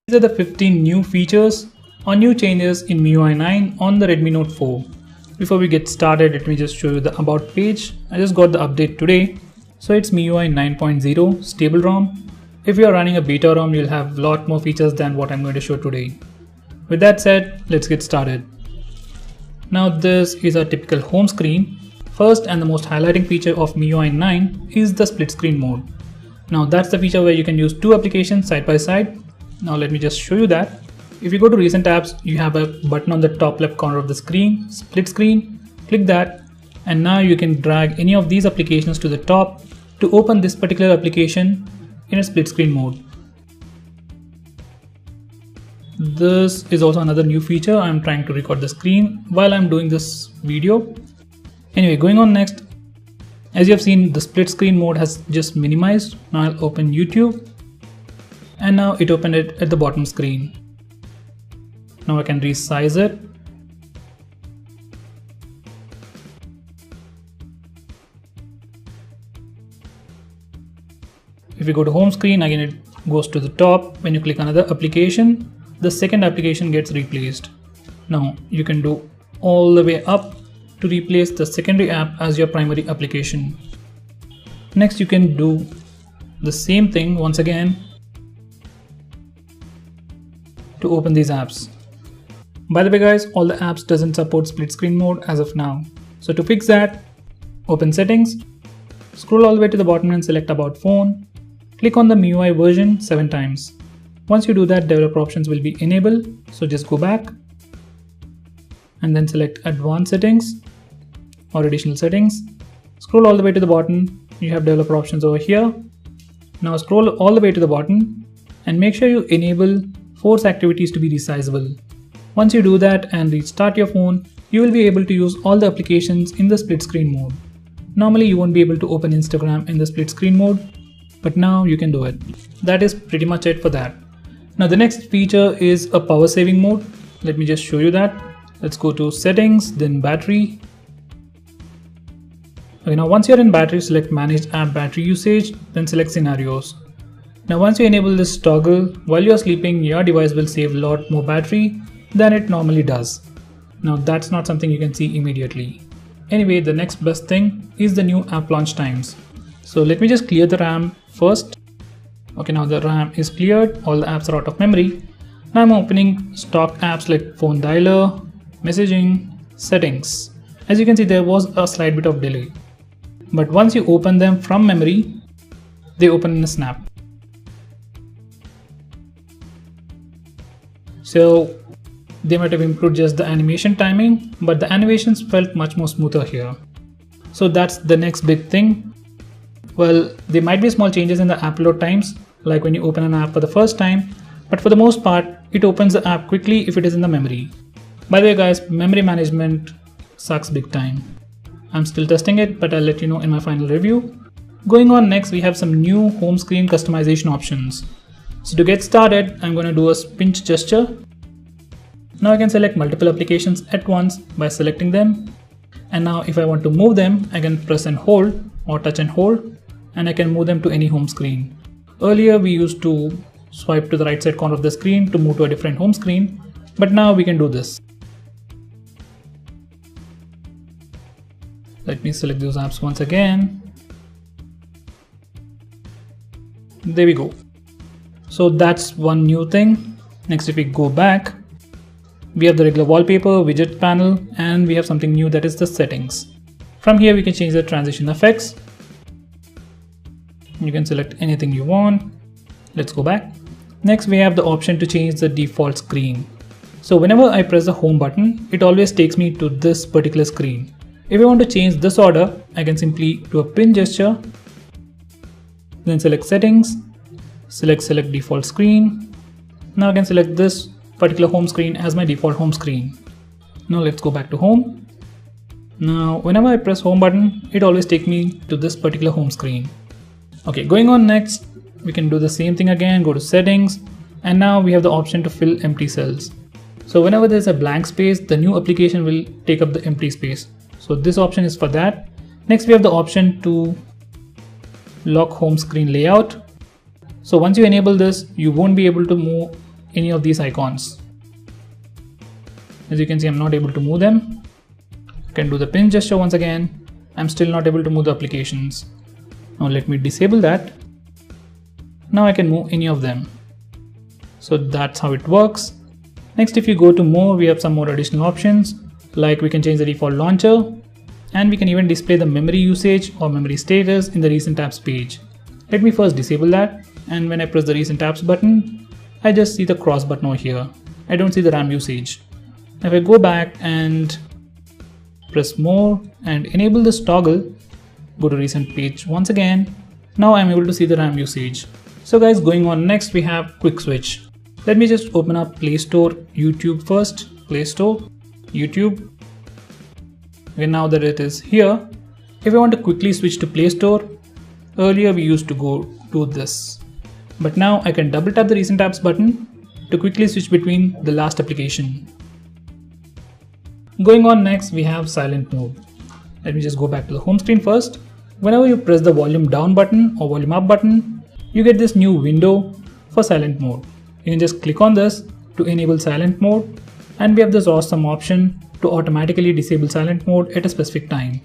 These are the 15 new features or new changes in MIUI 9 on the Redmi Note 4. Before we get started, let me just show you the about page. I just got the update today. So it's MIUI 9.0 stable ROM. If you are running a beta ROM, you'll have a lot more features than what I'm going to show today. With that said, let's get started. Now this is a typical home screen. First and the most highlighting feature of MIUI 9 is the split screen mode. Now that's the feature where you can use two applications side by side. Now let me just show you that. If you go to recent apps, you have a button on the top left corner of the screen, split screen, click that, and now you can drag any of these applications to the top to open this particular application in a split screen mode. This is also another new feature. I'm trying to record the screen while I'm doing this video. Anyway, going on next, as you have seen, the split screen mode has just minimized. Now I'll open YouTube. And now it opened it at the bottom screen. Now I can resize it. If you go to home screen, again it goes to the top. When you click another application, the second application gets replaced. Now you can do all the way up to replace the secondary app as your primary application. Next, you can do the same thing once again to open these apps. By the way guys, all the apps doesn't support split screen mode as of now. So to fix that, open settings, scroll all the way to the bottom and select about phone, click on the MIUI version 7 times. Once you do that, developer options will be enabled, so just go back and then select advanced settings or additional settings. Scroll all the way to the bottom, you have developer options over here. Now scroll all the way to the bottom and make sure you enable force activities to be resizable. Once you do that and restart your phone, you will be able to use all the applications in the split screen mode. Normally you won't be able to open Instagram in the split screen mode, but now you can do it. That is pretty much it for that. Now the next feature is a power saving mode. Let me just show you that. Let's go to settings, then battery. Okay, now once you're in battery, select manage app battery usage, then select scenarios. Now once you enable this toggle, while you're sleeping, your device will save a lot more battery than it normally does. Now that's not something you can see immediately. Anyway, the next best thing is the new app launch times. So let me just clear the RAM first. Okay, now the RAM is cleared, all the apps are out of memory. Now I'm opening stock apps like phone dialer, messaging, settings. As you can see, there was a slight bit of delay. But once you open them from memory, they open in a snap. So they might have improved just the animation timing, but the animations felt much more smoother here. So that's the next big thing. Well, there might be small changes in the app load times, like when you open an app for the first time, but for the most part, it opens the app quickly if it is in the memory. By the way guys, memory management sucks big time. I'm still testing it, but I'll let you know in my final review. Going on next, we have some new home screen customization options. So to get started, I'm going to do a pinch gesture. Now I can select multiple applications at once by selecting them. And now if I want to move them, I can press and hold or touch and hold, and I can move them to any home screen. Earlier we used to swipe to the right side corner of the screen to move to a different home screen, but now we can do this. Let me select those apps once again. There we go. So that's one new thing. Next, if we go back, we have the regular wallpaper, widget panel, and we have something new, that is the settings. From here we can change the transition effects. You can select anything you want. Let's go back. Next, we have the option to change the default screen. So whenever I press the home button, it always takes me to this particular screen. If I want to change this order, I can simply do a pin gesture, then select settings, select default screen. Now I can select this particular home screen as my default home screen. Now let's go back to home. Now whenever I press home button, it always takes me to this particular home screen. Okay, going on next, we can do the same thing again, go to settings, and now we have the option to fill empty cells. So whenever there's a blank space, the new application will take up the empty space. So this option is for that. Next, we have the option to lock home screen layout. So once you enable this, you won't be able to move any of these icons. As you can see, I'm not able to move them. I can do the pin gesture once again. I'm still not able to move the applications. Now let me disable that. Now I can move any of them. So that's how it works. Next, if you go to more, we have some more additional options, like we can change the default launcher, and we can even display the memory usage or memory status in the recent apps page. Let me first disable that, and when I press the recent apps button, I just see the cross button over here. I don't see the RAM usage. If I go back and press more and enable this toggle, go to recent page once again, now I'm able to see the RAM usage. So guys, going on next, we have quick switch. Let me just open up Play Store, YouTube first, Play Store, YouTube. Okay, now that it is here, if I want to quickly switch to Play Store, earlier we used to go to this. But now I can double tap the recent apps button to quickly switch between the last application. Going on next, we have silent mode. Let me just go back to the home screen first. Whenever you press the volume down button or volume up button, you get this new window for silent mode. You can just click on this to enable silent mode, and we have this awesome option to automatically disable silent mode at a specific time.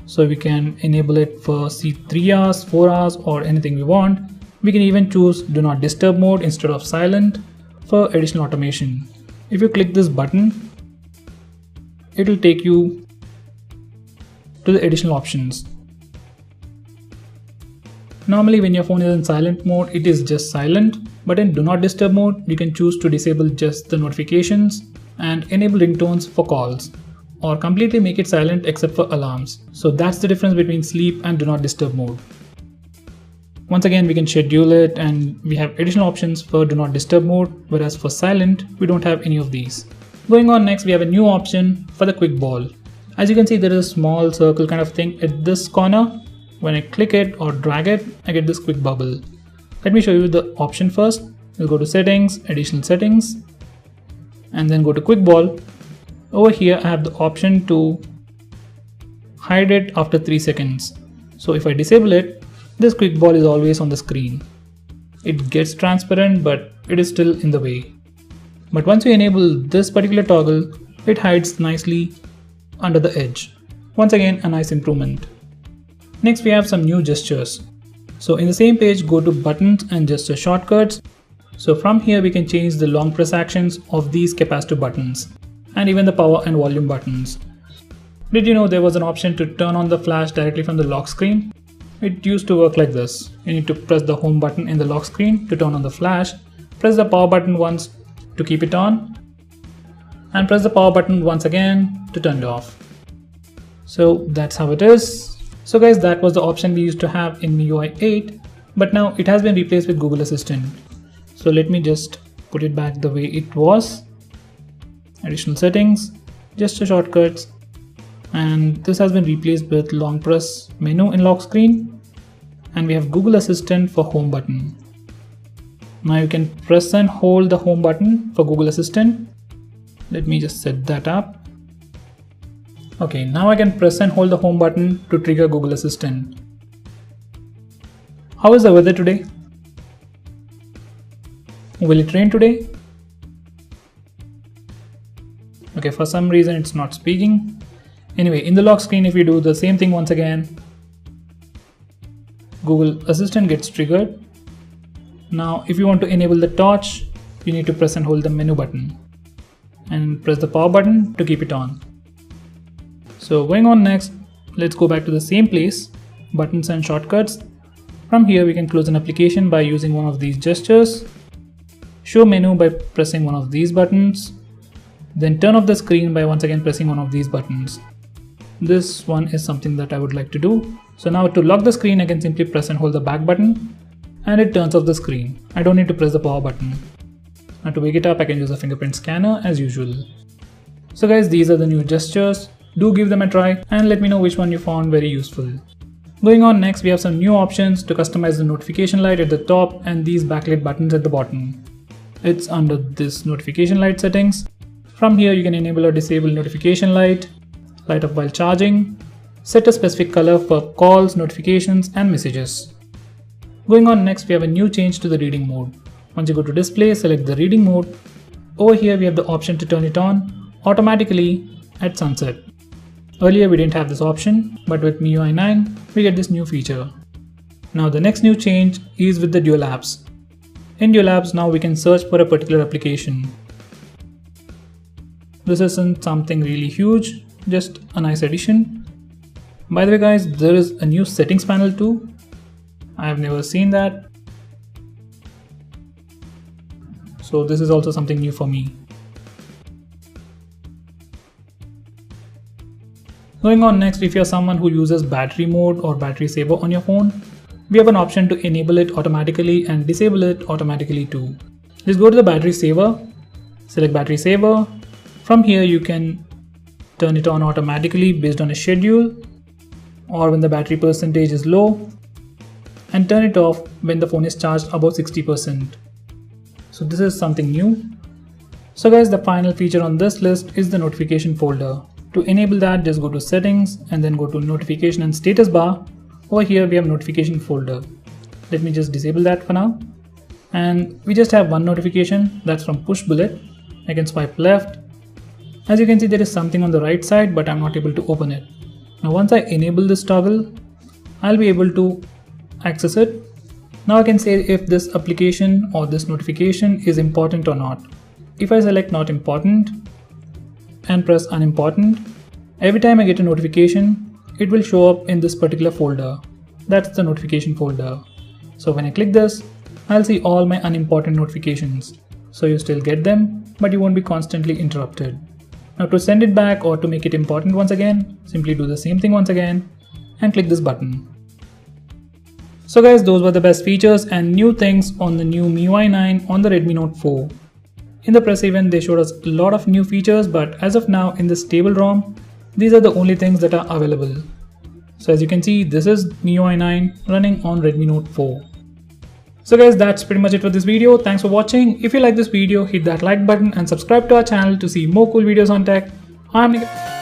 So we can enable it for 3 hours, 4 hours, or anything we want. We can even choose do not disturb mode instead of silent for additional automation. If you click this button, it will take you to the additional options. Normally when your phone is in silent mode, it is just silent, but in do not disturb mode, you can choose to disable just the notifications and enable ringtones for calls, or completely make it silent except for alarms. So that's the difference between sleep and do not disturb mode. Once again, we can schedule it, and we have additional options for do not disturb mode, whereas for silent, we don't have any of these. Going on next, we have a new option for the quick ball. As you can see, there is a small circle kind of thing at this corner. When I click it or drag it, I get this quick bubble. Let me show you the option first. We'll go to settings, additional settings, and then go to quick ball. Over here, I have the option to hide it after 3 seconds. So if I disable it, this quick ball is always on the screen. It gets transparent, but it is still in the way. But once you enable this particular toggle, it hides nicely under the edge. Once again, a nice improvement. Next, we have some new gestures. So in the same page, go to buttons and gesture shortcuts. So from here, we can change the long press actions of these capacitive buttons, and even the power and volume buttons. Did you know there was an option to turn on the flash directly from the lock screen? It used to work like this. You need to press the home button in the lock screen to turn on the flash, press the power button once to keep it on, and press the power button once again to turn it off. So that's how it is. So guys, that was the option we used to have in MIUI 8, but now it has been replaced with Google Assistant. So let me just put it back the way it was. Additional settings, gesture shortcuts, and this has been replaced with long press menu in lock screen, and we have Google Assistant for home button. Now you can press and hold the home button for Google Assistant. Let me just set that up. Okay, now I can press and hold the home button to trigger Google Assistant. How is the weather today? Will it rain today? Okay, for some reason it's not speaking. Anyway, in the lock screen, if we do the same thing once again, Google Assistant gets triggered. Now, if you want to enable the torch, you need to press and hold the menu button and press the power button to keep it on. So going on next, let's go back to the same place, buttons and shortcuts. From here, we can close an application by using one of these gestures, show menu by pressing one of these buttons, then turn off the screen by once again pressing one of these buttons. This one is something that I would like to do. So now to lock the screen, I can simply press and hold the back button and it turns off the screen. I don't need to press the power button. Now to wake it up, I can use a fingerprint scanner as usual. So guys, these are the new gestures. Do give them a try and let me know which one you found very useful. Going on next, we have some new options to customize the notification light at the top and these backlit buttons at the bottom. It's under this notification light settings. From here, you can enable or disable notification light, light up while charging, set a specific color for calls, notifications, and messages. Going on next, we have a new change to the reading mode. Once you go to display, select the reading mode. Over here we have the option to turn it on automatically at sunset. Earlier we didn't have this option, but with MIUI 9 we get this new feature. Now the next new change is with the dual apps. In dual apps now we can search for a particular application. This isn't something really huge, just a nice addition. By the way guys, there is a new settings panel too. I have never seen that. So this is also something new for me. Going on next, if you're someone who uses battery mode or battery saver on your phone, we have an option to enable it automatically and disable it automatically too. Just go to the battery saver, select battery saver. From here you can turn it on automatically based on a schedule or when the battery percentage is low, and turn it off when the phone is charged above 60%. So this is something new. So guys, the final feature on this list is the notification folder. To enable that, just go to settings and then go to notification and status bar. Over here we have notification folder. Let me just disable that for now. And we just have one notification, that's from Pushbullet. I can swipe left. As you can see, there is something on the right side, but I'm not able to open it. Now once I enable this toggle, I'll be able to access it. Now I can say if this application or this notification is important or not. If I select not important and press unimportant, every time I get a notification, it will show up in this particular folder. That's the notification folder. So when I click this, I'll see all my unimportant notifications. So you still get them, but you won't be constantly interrupted. Now to send it back or to make it important once again, simply do the same thing once again and click this button. So guys, those were the best features and new things on the new MIUI 9 on the Redmi Note 4. In the press event, they showed us a lot of new features, but as of now in the stable ROM, these are the only things that are available. So as you can see, this is MIUI 9 running on Redmi Note 4. So guys, that's pretty much it for this video. Thanks for watching. If you like this video, hit that like button and subscribe to our channel to see more cool videos on tech. I'm Nikhil.